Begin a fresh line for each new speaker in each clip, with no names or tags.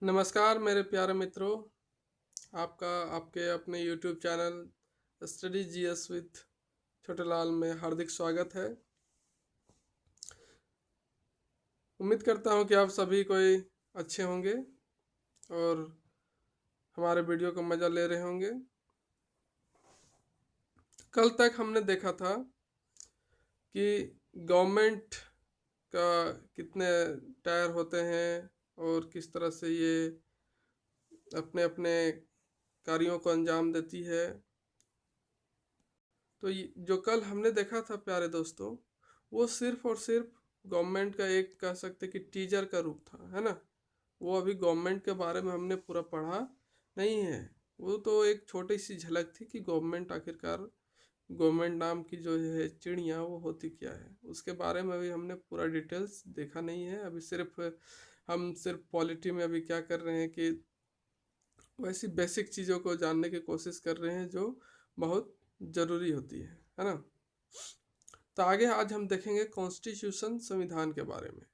नमस्कार मेरे प्यारे मित्रों। आपका आपके अपने YouTube channel study GS with Chhotelal में हार्दिक स्वागत है। उम्मीद करता हूँ कि आप सभी कोई अच्छे होंगे और हमारे वीडियो का मज़ा ले रहे होंगे। कल तक हमने देखा था कि गवर्नमेंट का कितने टायर होते हैं और किस तरह से ये अपने अपने कार्यों को अंजाम देती है। तो जो कल हमने देखा था प्यारे दोस्तों, वो सिर्फ और सिर्फ गवर्नमेंट का एक कह सकते कि टीजर का रूप था, है ना। वो अभी गवर्नमेंट के बारे में हमने पूरा पढ़ा नहीं है। वो तो एक छोटी सी झलक थी कि गवर्नमेंट आखिरकार गवर्नमेंट नाम की जो है चिड़िया वो होती क्या है, उसके बारे में अभी हमने पूरा डिटेल्स देखा नहीं है। अभी हम सिर्फ पॉलिटी में अभी क्या कर रहे हैं कि वैसी बेसिक चीज़ों को जानने की कोशिश कर रहे हैं जो बहुत ज़रूरी होती है ना। तो आगे आज हम देखेंगे कॉन्स्टिट्यूशन संविधान के बारे में।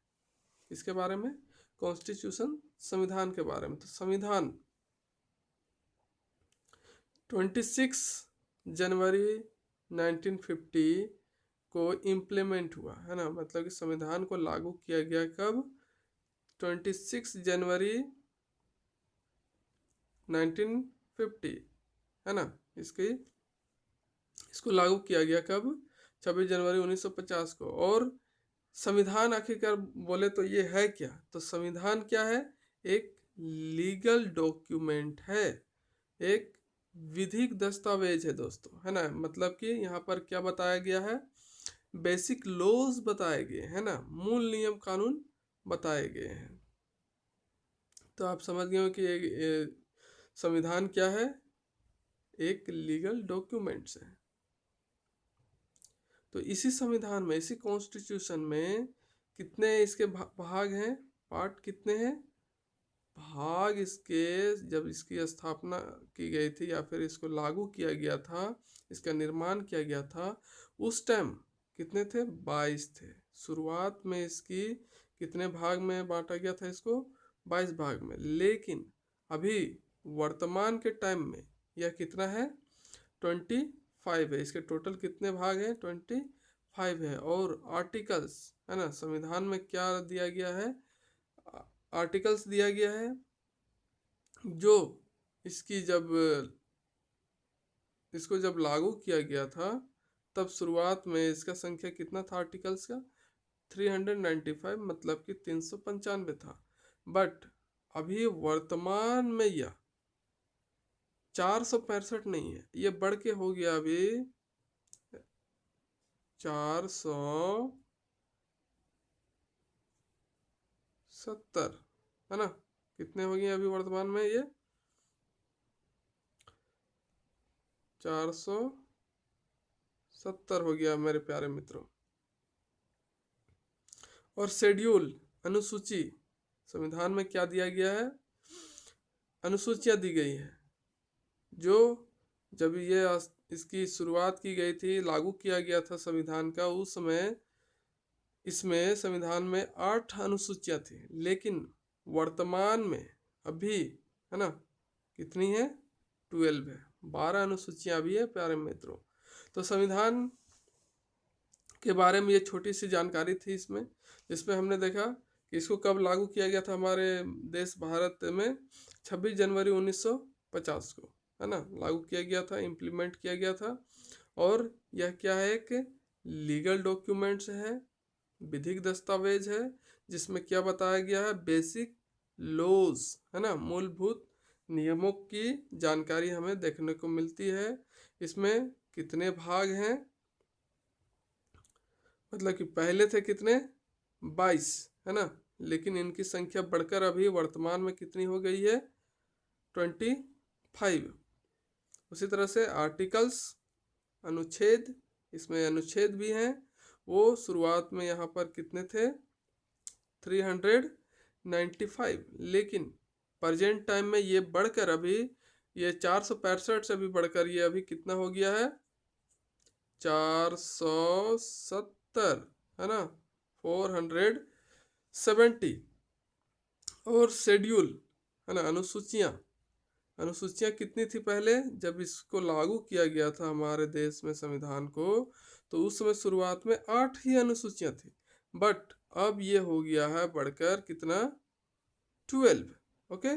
इसके बारे में कॉन्स्टिट्यूशन संविधान के बारे में। तो संविधान 26 जनवरी 1950 को इम्प्लीमेंट हुआ, है ना। मतलब कि संविधान को लागू किया गया कब? 26 जनवरी 1950, है ना। इसको लागू किया गया कब? 26 जनवरी 1950 को। और संविधान आखिरकार बोले तो ये है क्या? तो संविधान क्या है? एक लीगल डॉक्यूमेंट है, एक विधिक दस्तावेज है दोस्तों, है ना। मतलब कि यहाँ पर क्या बताया गया है? बेसिक लॉज बताए गए हैं ना, मूल नियम कानून बताए गए हैं। तो आप समझ गए हो कि ये संविधान क्या है? एक लीगल डॉक्यूमेंट्स है। तो इसी संविधान में, इसी कॉन्स्टिट्यूशन में कितने इसके भाग हैं? पार्ट कितने हैं? भाग इसके जब इसकी स्थापना की गई थी या फिर इसको लागू किया गया था, इसका निर्माण किया गया था, उस टाइम कितने थे? 22 थे। शुरुआत में इसकी कितने भाग में बांटा गया था? इसको 22 भाग में। लेकिन अभी वर्तमान के टाइम में यह कितना है? 25 है। इसके टोटल कितने भाग हैं? 25 है। और आर्टिकल्स, है ना, संविधान में क्या दिया गया है? आर्टिकल्स दिया गया है जो इसकी इसको जब लागू किया गया था तब शुरुआत में इसका संख्या कितना था आर्टिकल्स का? 395, मतलब कि 395 था। बट अभी वर्तमान में यह 465 नहीं है, ये बढ़ के हो गया अभी 470, है ना। कितने हो गए अभी वर्तमान में? ये 470 हो गया मेरे प्यारे मित्रों। और शेड्यूल, अनुसूची, संविधान में क्या दिया गया है? अनुसूचियां दी गई है। जो जब ये इसकी शुरुआत की गई थी, लागू किया गया था संविधान का, उस समय इसमें संविधान में 8 अनुसूचियां थी। लेकिन वर्तमान में अभी, है ना, कितनी है? 12 है। 12 अनुसूचियां भी है प्यारे मित्रों। तो संविधान के बारे में ये छोटी सी जानकारी थी इसमें, जिसमें हमने देखा कि इसको कब लागू किया गया था हमारे देश भारत में? 26 जनवरी 1950 को, है ना, लागू किया गया था, इम्प्लीमेंट किया गया था। और यह क्या है? एक लीगल डॉक्यूमेंट्स है, विधिक दस्तावेज है, जिसमें क्या बताया गया है? बेसिक लॉज, है ना, मूलभूत नियमों की जानकारी हमें देखने को मिलती है। इसमें कितने भाग हैं? मतलब कि पहले थे कितने? 22, है ना। लेकिन इनकी संख्या बढ़कर अभी वर्तमान में कितनी हो गई है? 25। उसी तरह से आर्टिकल्स, अनुच्छेद, इसमें अनुच्छेद भी हैं। वो शुरुआत में यहाँ पर कितने थे? 395। लेकिन प्रेजेंट टाइम में ये बढ़कर अभी ये 465 से भी बढ़कर ये अभी कितना हो गया है? 470, है ना, 470। और शेड्यूल, है ना। अनुसूचियाँ कितनी थी पहले जब इसको लागू किया गया था हमारे देश में संविधान को, तो उस समय शुरुआत में 8 ही अनुसूचियाँ थी, बट अब ये हो गया है बढ़कर कितना, 12। ओके,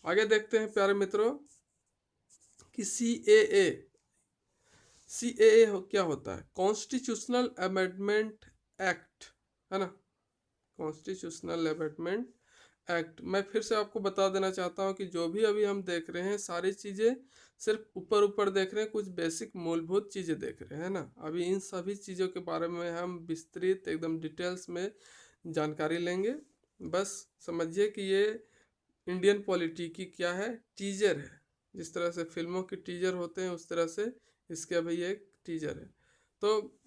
आगे देखते हैं प्यारे मित्रों कि सीएए क्या होता है। कॉन्स्टिट्यूशनल अमेंडमेंट एक्ट, है ना, कॉन्स्टिट्यूशनल अमेंडमेंट एक्ट। मैं फिर से आपको बता देना चाहता हूँ कि जो भी अभी हम देख रहे हैं सारी चीज़ें सिर्फ ऊपर ऊपर देख रहे हैं, कुछ बेसिक मूलभूत चीज़ें देख रहे हैं ना। अभी इन सभी चीज़ों के बारे में हम विस्तृत एकदम डिटेल्स में जानकारी लेंगे। बस समझिए कि ये इंडियन पॉलिटी की क्या है, टीजर है। जिस तरह से फिल्मों के टीजर होते हैं उस तरह से इसका भी एक टीजर है। तो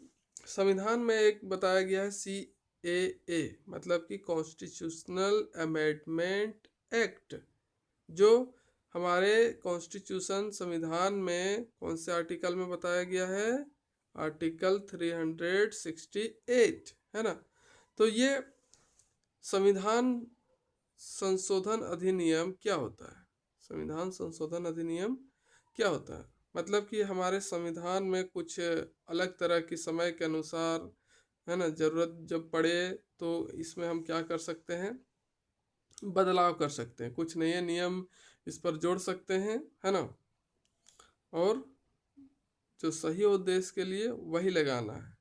संविधान में एक बताया गया है CAA, मतलब कि कॉन्स्टिट्यूशनल अमेंडमेंट एक्ट, जो हमारे कॉन्स्टिट्यूशन संविधान में कौन से आर्टिकल में बताया गया है, आर्टिकल 368, है ना। तो ये संविधान संशोधन अधिनियम क्या होता है, संविधान संशोधन अधिनियम क्या होता है, मतलब कि हमारे संविधान में कुछ अलग तरह की समय के अनुसार, है ना, ज़रूरत जब पड़े तो इसमें हम क्या कर सकते हैं, बदलाव कर सकते हैं, कुछ नए नियम इस पर जोड़ सकते हैं, है ना, और जो सही उद्देश्य के लिए वही लगाना है।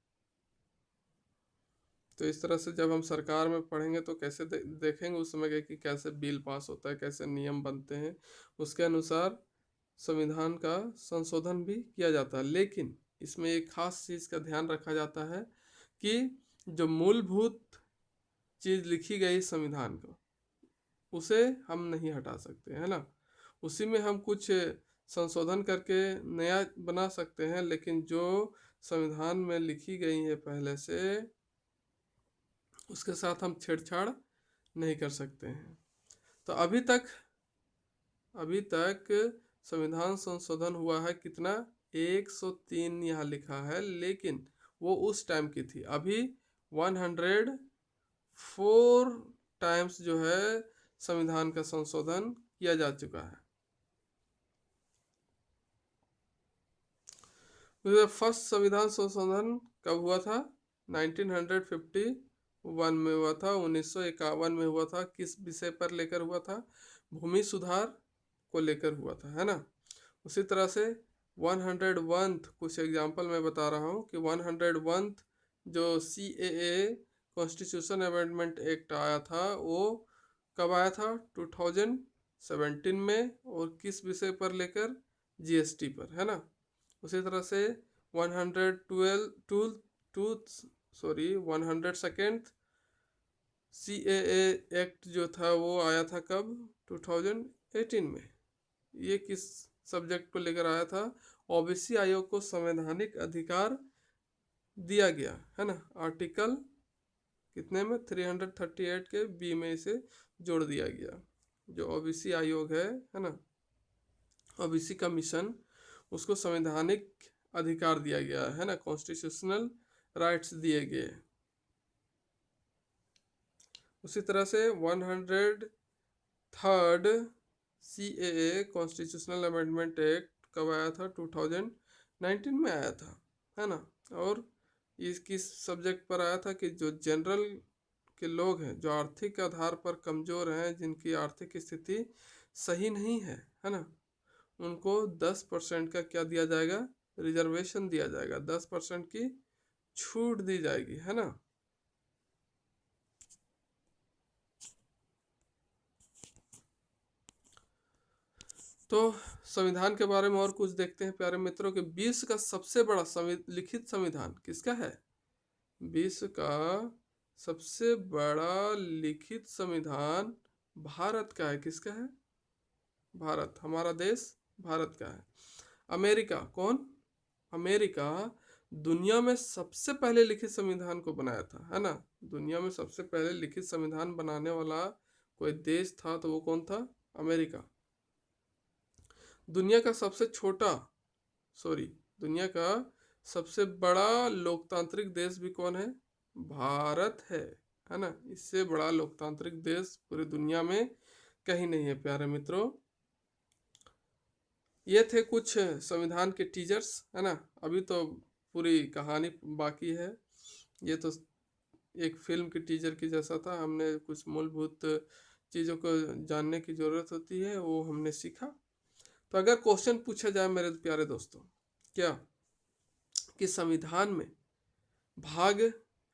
तो इस तरह से जब हम सरकार में पढ़ेंगे तो कैसे देखेंगे उस समय कि कैसे बिल पास होता है, कैसे नियम बनते हैं, उसके अनुसार संविधान का संशोधन भी किया जाता है। लेकिन इसमें एक खास चीज़ का ध्यान रखा जाता है कि जो मूलभूत चीज़ लिखी गई संविधान को, उसे हम नहीं हटा सकते, है ना। उसी में हम कुछ संशोधन करके नया बना सकते हैं, लेकिन जो संविधान में लिखी गई है पहले से, उसके साथ हम छेड़छाड़ नहीं कर सकते हैं। तो अभी तक संविधान संशोधन हुआ है कितना, 103 यहाँ लिखा है, लेकिन वो उस टाइम की थी। अभी 104 टाइम्स जो है संविधान का संशोधन किया जा चुका है। फर्स्ट संविधान संशोधन कब हुआ था, 1951 में हुआ था, 1951 में हुआ था। किस विषय पर लेकर हुआ था, भूमि सुधार को लेकर हुआ था, है ना। उसी तरह से 101th कुछ एग्जांपल मैं बता रहा हूँ कि 101th जो CAA कॉन्स्टिट्यूशन अमेंडमेंट एक्ट आया था, वो कब आया था, 2017 में, और किस विषय पर लेकर, GST पर, है ना। उसी तरह से 102nd CAA एक्ट जो था वो आया था कब, 2018 में। ये किस सब्जेक्ट को लेकर आया था, OBC आयोग को संवैधानिक अधिकार दिया गया, है ना। आर्टिकल कितने में, 338 के B में इसे जोड़ दिया गया। जो OBC आयोग है ना, OBC कमीशन, उसको संवैधानिक अधिकार दिया गया है ना, कॉन्स्टिट्यूशनल राइट्स दिए गए। उसी तरह से 103rd CAA constitutional amendment act कब आया था, 2019 में आया था, है ना। और इस किस सब्जेक्ट पर आया था कि जो जनरल के लोग हैं, जो आर्थिक आधार पर कमज़ोर हैं, जिनकी आर्थिक स्थिति सही नहीं है ना, उनको 10% का क्या दिया जाएगा, रिजर्वेशन दिया जाएगा, 10% की छूट दी जाएगी, है ना। तो संविधान के बारे में और कुछ देखते हैं प्यारे मित्रों कि विश्व का सबसे बड़ा लिखित संविधान किसका है, विश्व का सबसे बड़ा लिखित संविधान भारत का है। किसका है, भारत, हमारा देश भारत का है। अमेरिका, कौन, अमेरिका दुनिया में सबसे पहले लिखित संविधान को बनाया था, है ना। दुनिया में सबसे पहले लिखित संविधान बनाने वाला कोई देश था तो वो कौन था, अमेरिका। दुनिया का दुनिया का सबसे बड़ा लोकतांत्रिक देश भी कौन है, भारत है ना। इससे बड़ा लोकतांत्रिक देश पूरी दुनिया में कहीं नहीं है प्यारे मित्रों। ये थे कुछ संविधान के टीजर्स, है ना। अभी तो पूरी कहानी बाकी है। ये तो एक फिल्म की टीजर की जैसा था। हमने कुछ मूलभूत चीज़ों को जानने की ज़रूरत होती है, वो हमने सीखा। तो अगर क्वेश्चन पूछा जाए मेरे प्यारे दोस्तों, क्या कि संविधान में भाग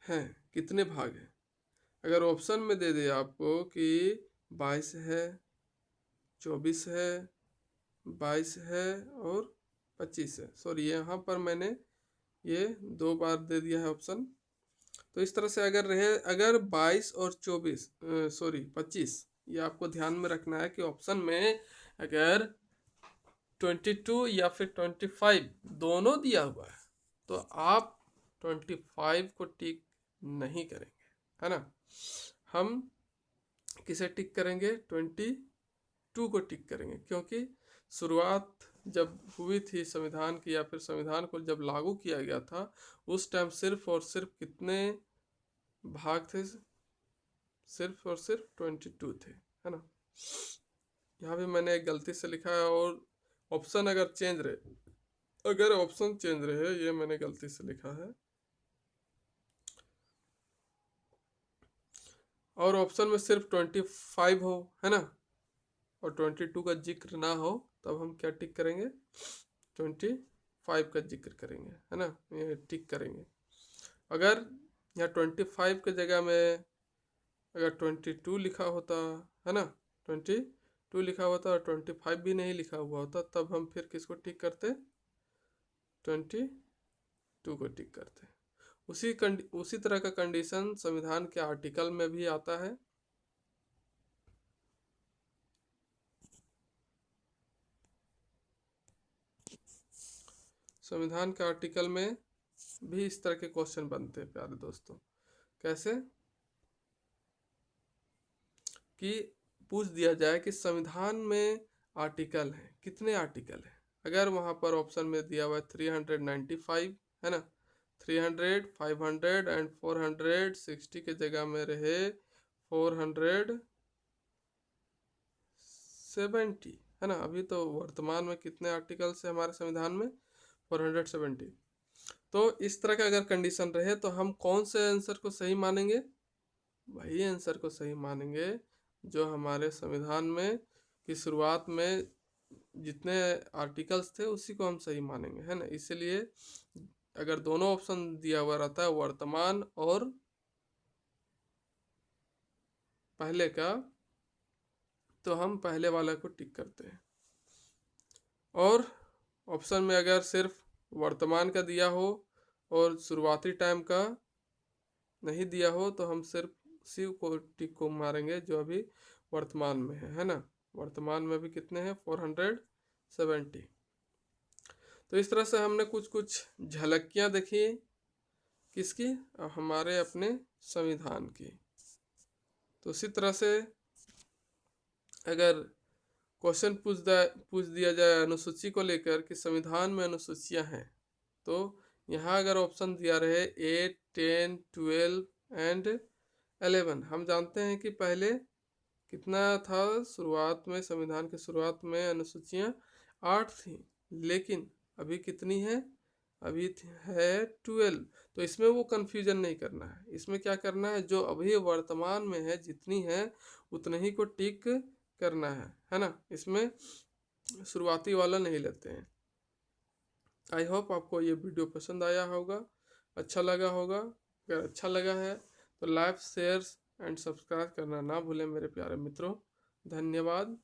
हैं, कितने भाग हैं? अगर ऑप्शन में दे दे आपको कि 22 है, 24 है, 22 है और 25 है। सॉरी, यहाँ पर मैंने ये 2 बार दे दिया है ऑप्शन। तो इस तरह से अगर रहे, अगर 22 और 24 सॉरी 25, ये आपको ध्यान में रखना है कि ऑप्शन में अगर 22 या फिर 25 दोनों दिया हुआ है तो आप 25 को टिक नहीं करेंगे, है ना। हम किसे टिक करेंगे? 22 को टिक करेंगे, क्योंकि शुरुआत जब हुई थी संविधान की, या फिर संविधान को जब लागू किया गया था, उस टाइम सिर्फ और सिर्फ कितने भाग थे? सिर्फ और सिर्फ 22 थे, है ना। यहाँ भी मैंने एक गलती से लिखा है, और ऑप्शन अगर चेंज रहे, अगर ऑप्शन चेंज रहे, ये मैंने गलती से लिखा है, और ऑप्शन में सिर्फ 25 हो, है ना, और 22 का जिक्र ना हो, तब हम क्या टिक करेंगे? 25 का जिक्र करेंगे, है ना, ये टिक करेंगे। अगर यहाँ 25 के जगह में अगर 22 लिखा होता, है ना, 22 लिखा होता और 25 भी नहीं लिखा हुआ होता, तब हम फिर किसको टिक करते? 22 को टिक करते। उसी तरह का कंडीशन संविधान के आर्टिकल में भी आता है। संविधान के आर्टिकल में भी इस तरह के क्वेश्चन बनते हैं प्यारे दोस्तों। कैसे? कि पूछ दिया जाए कि संविधान में आर्टिकल है, कितने आर्टिकल है? अगर वहाँ पर ऑप्शन में दिया हुआ है 395, है ना, 300, 500 एंड 460 के जगह में रहे 470, है ना। अभी तो वर्तमान में कितने आर्टिकल्स है हमारे संविधान में? 470। तो इस तरह का अगर कंडीशन रहे तो हम कौन से आंसर को सही मानेंगे? वही आंसर को सही मानेंगे जो हमारे संविधान में की शुरुआत में जितने आर्टिकल्स थे उसी को हम सही मानेंगे, है ना। इसलिए अगर दोनों ऑप्शन दिया हुआ रहता है, वर्तमान और पहले का, तो हम पहले वाला को टिक करते हैं। और ऑप्शन में अगर सिर्फ वर्तमान का दिया हो और शुरुआती टाइम का नहीं दिया हो, तो हम सिर्फ उसी को टिक को मारेंगे जो अभी वर्तमान में है ना। वर्तमान में भी कितने हैं? 470। तो इस तरह से हमने कुछ कुछ झलकियाँ देखी किसकी? हमारे अपने संविधान की। तो इसी तरह से अगर क्वेश्चन पूछ दिया जाए अनुसूची को लेकर कि संविधान में अनुसूचियाँ हैं, तो यहाँ अगर ऑप्शन दिया रहे 8, 10, 12 एंड 11, हम जानते हैं कि पहले कितना था? शुरुआत में, संविधान की शुरुआत में अनुसूचियाँ 8 थी, लेकिन अभी कितनी है? अभी है 12। तो इसमें वो कंफ्यूजन नहीं करना है, इसमें क्या करना है? जो अभी वर्तमान में है जितनी है उतने ही को टिक करना है ना। इसमें शुरुआती वाला नहीं लेते हैं। आई होप आपको ये वीडियो पसंद आया होगा, अच्छा लगा होगा। अगर अच्छा लगा है तो लाइक, शेयर एंड सब्सक्राइब करना ना भूलें मेरे प्यारे मित्रों। धन्यवाद।